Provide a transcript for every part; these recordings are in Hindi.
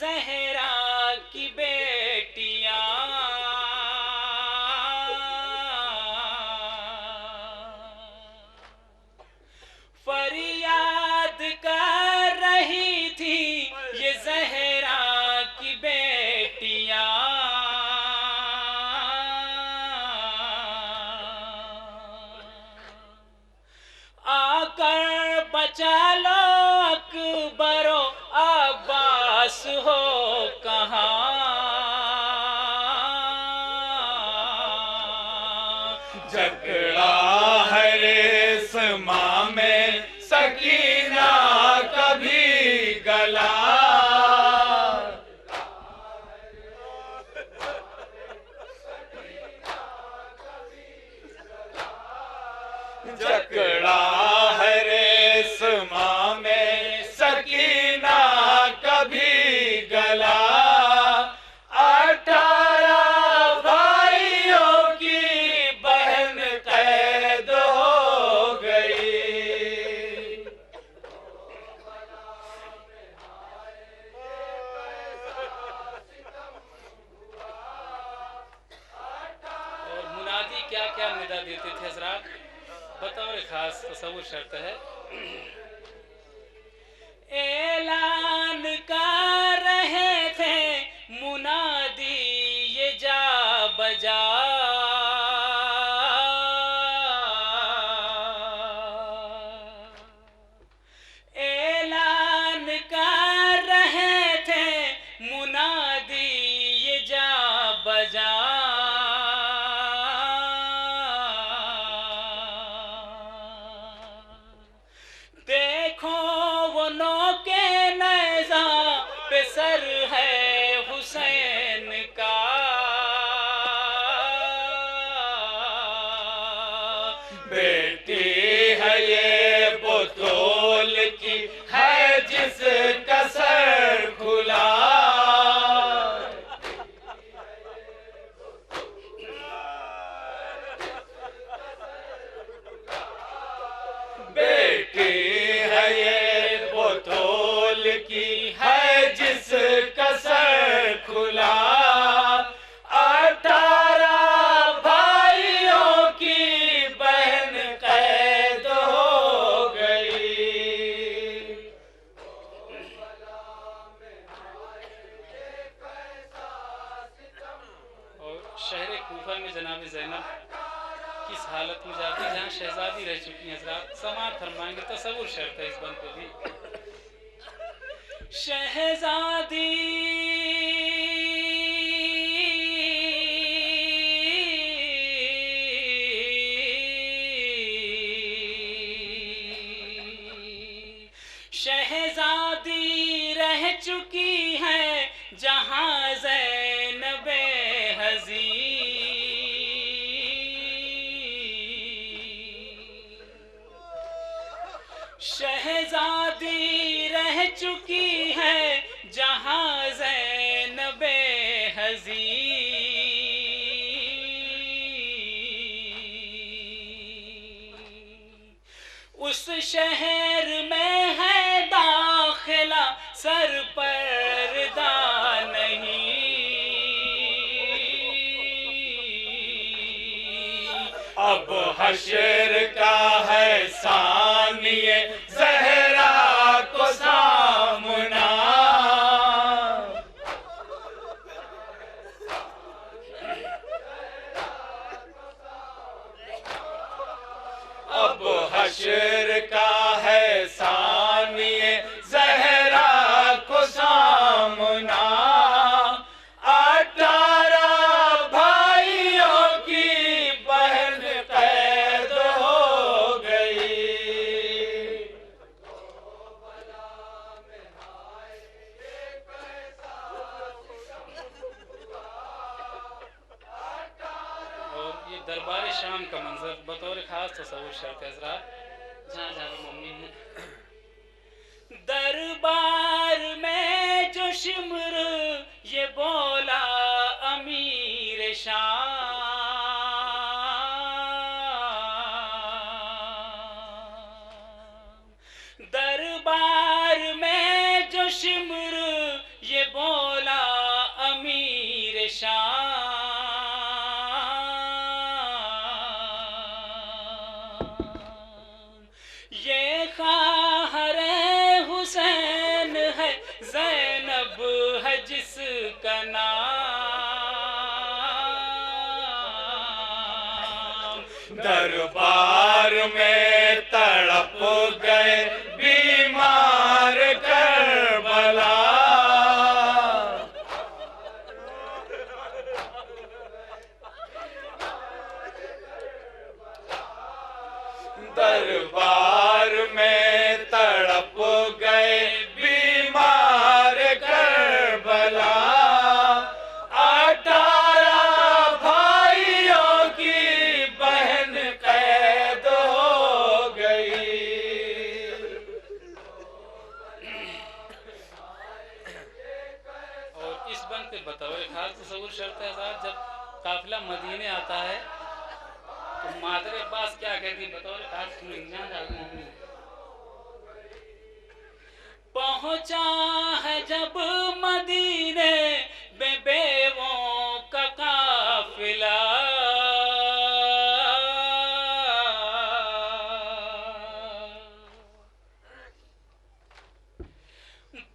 जहरा की बेटियां फरियाद कर रही थी, ये जहरा की बेटियां आकर बचा लो अकबरो अब्बास हो कहाँ। जकड़ा है रेशमा में सकीना कभी गला, जकड़ा है रेशमा में सकीना कभी गला। 18 भाइयों की बहन कैद हो गई। और मुनादी क्या क्या निदा देते थे हजरात, बतौर खास तसव्वुर शर्त है। ऐलान कर रहे थे मुनादी ये जा बजा, ऐलान कर रहे थे मुनादी ये जा बजा। देखो वो नौके नैज़ा पे सर है हुसैन का, बेटी है ये बतौल की है जिसका सर खुला। बेटी है ये बतौल की है जिसका सर खुला। 18 भाइयों की बहन कैद हो गई। और शहर कूफा में जनाब ज़ैनब किस हालत में जाती है जहाँ शहजादी रह चुकी हैं हजरात, समाअत फरमाएंगे। तसव्वुर शर्त है इस बंद पे भी। शहजादी शहजादी रह चुकी है जहाँ ज़ैनबे हज़ी। शहजादी रह चुकी है जहाँ ज़ैनबे हज़ी। उस शहर में है दाखिला सर पर्दा नहीं, अब हशर का है सानिए ज़हरा को सामना। अब हशर का है सानिए ज़हरा को सामना। 18 भाइयों की बहन कैद हो गई। और ये दरबार शाम का मंजर बतौर खास तसव्वुर शर्त है हजरात, जहाँ जहाँ मम्मी है। दरबार में जो शिमर ये बोला अमीर शाम, दरबार में जो शिमर ये बोला में तड़प गए बीमार करबला। दरबार में तड़प गए बीमार करबला। 18 भाइयों की बहन कैद हो गई। और इस बंद पे बतौर खास तस्वुर शर्त है साहब, जब काफिला मदीने आता है तो मादर अब्बास क्या कहती, बतौर खास पहुंचा है जब मदीने में बेवों का काफिला,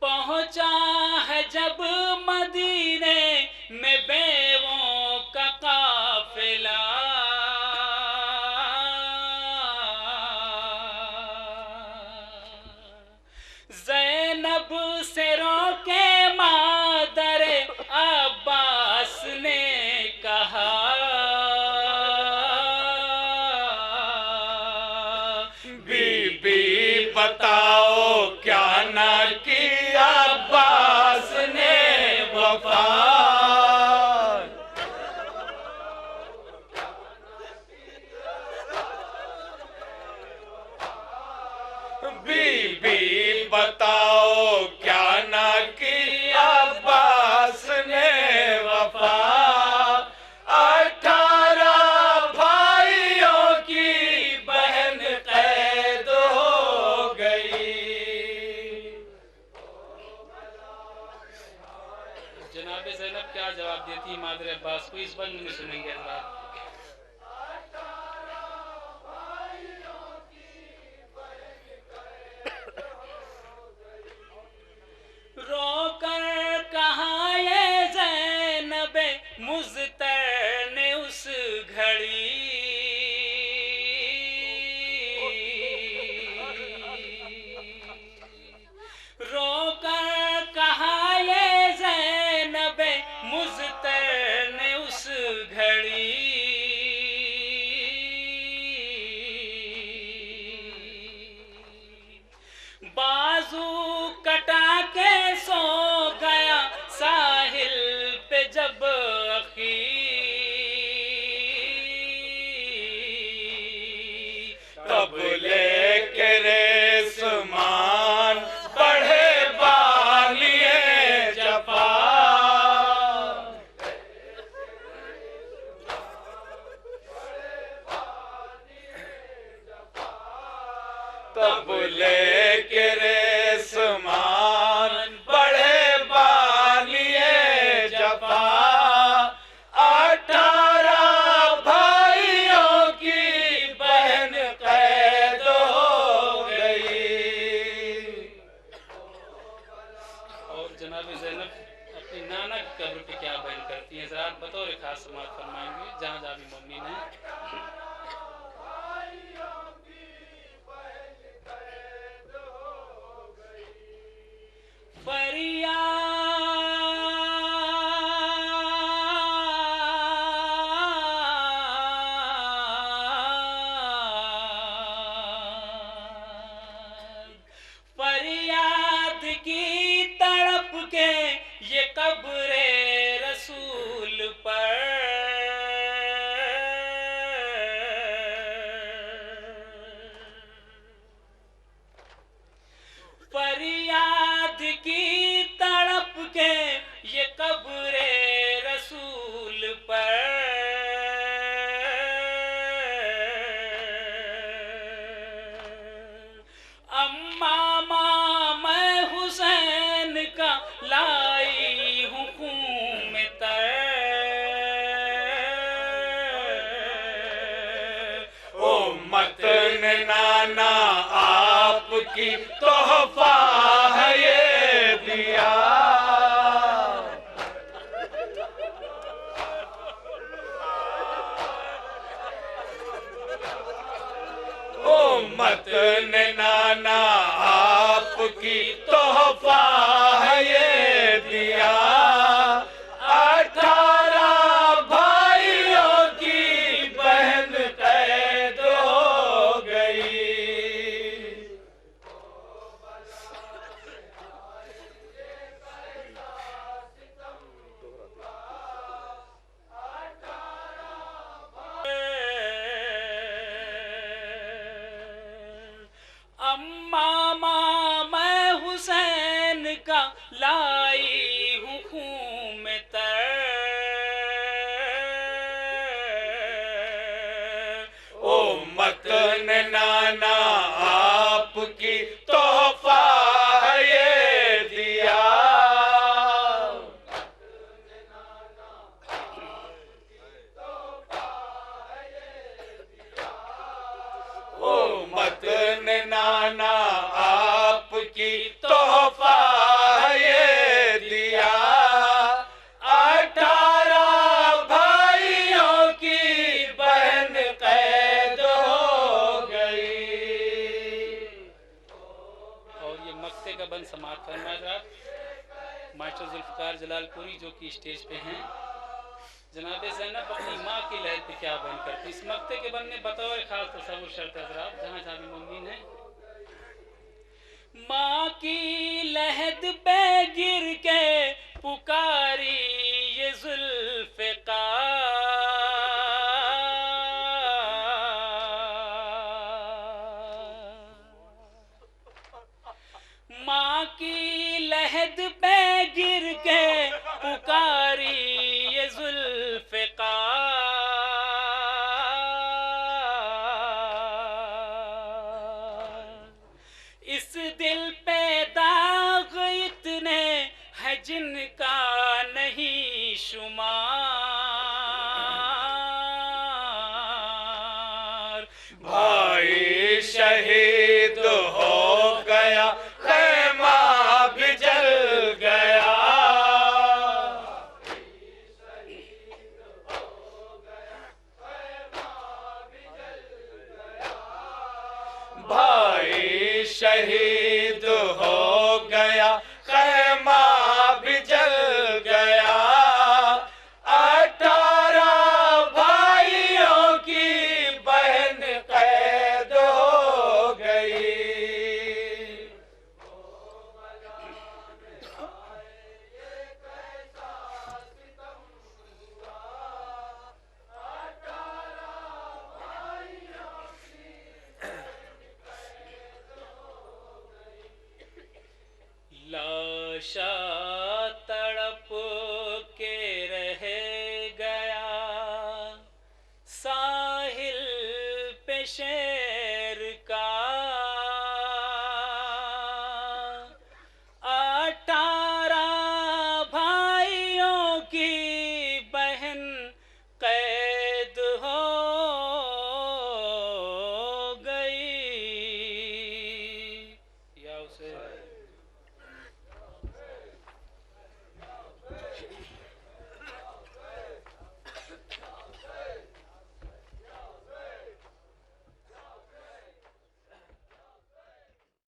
पहुंचा है जब मदीने में बेवों का काफिला। ज़ैनब से रोके मादर अब्बास ने कहा, बीबी बताओ क्या ना किया अब्बास ने वफा। बीबी बताओ क्या ना किया अब्बास ने वफा। 18 भाइयों की बहन कैद हो गई। जनाब ज़ैनब क्या जवाब देती मादर अब्बास को, इस बंद में सुनेंगे आप। रोकर कहा ये ज़ैनब मुज़्तर ने उस घड़ी, रोकर कहा ये ज़ैनब मुज़्तर ने उस घड़ी। बाजू कटा के सो गया साहिल पे जब अखी, तब लेके रेसमान बढ़े बालिए जफा। तब लेके रेसमान बढ़े बालिए जफा। 18 भाइयों की बहन कैद हो गई। और जनाब ज़ैनब अपनी नाना की कब्र पे क्या बयान करती हैं, ज़रा बतौर खास समाअत फरमाएंगे जहाँ जहाँ भी मम्मी ने। फरियाद की तड़प के ये कब्रे रसूल पर, फरियाद की तड़प के ये कब्रे रसूल पर। अम्मा मैं हुसैन का लाई हूँ खून में तर, ओ मतन नाना आपकी तोहफा है ये दिया। लाई हूँ खून में तर। ओ मतन नाना आपकी तोहफा है ये दिया। ओ मतन नाना आपकी तोहफा है ये दिया। 18 भाइयों की बहन कैद हो गई। और ये मक्ते का बंद समाप्त फरमाया मास्टर जुल्फकार जलालपुरी जो कि स्टेज पे हैं। जनाब ज़ैनब अपनी माँ की लहद पे क्या बन करती, इस मक्ते के बन में बतौर खास तस्वुर शर्त हज़रात जहाँ जहाँ भी मुमकिन है। माँ की लहद पे गिर के पुकारी ये जुल्फ़िकार। माँ की लहद पे गिर के पुकारी ये जुल्फ़िकार। इस दिल पे दाग इतने हैं जिनका नहीं शुमार। भाई शहीद हो गया, खैमा भी जल गया। भाई शहीद हो गया, खैमा भी जल गया। 18 भाइयों की बहन कैद हो गई। लाशा तड़प के रह गया साहिल पे।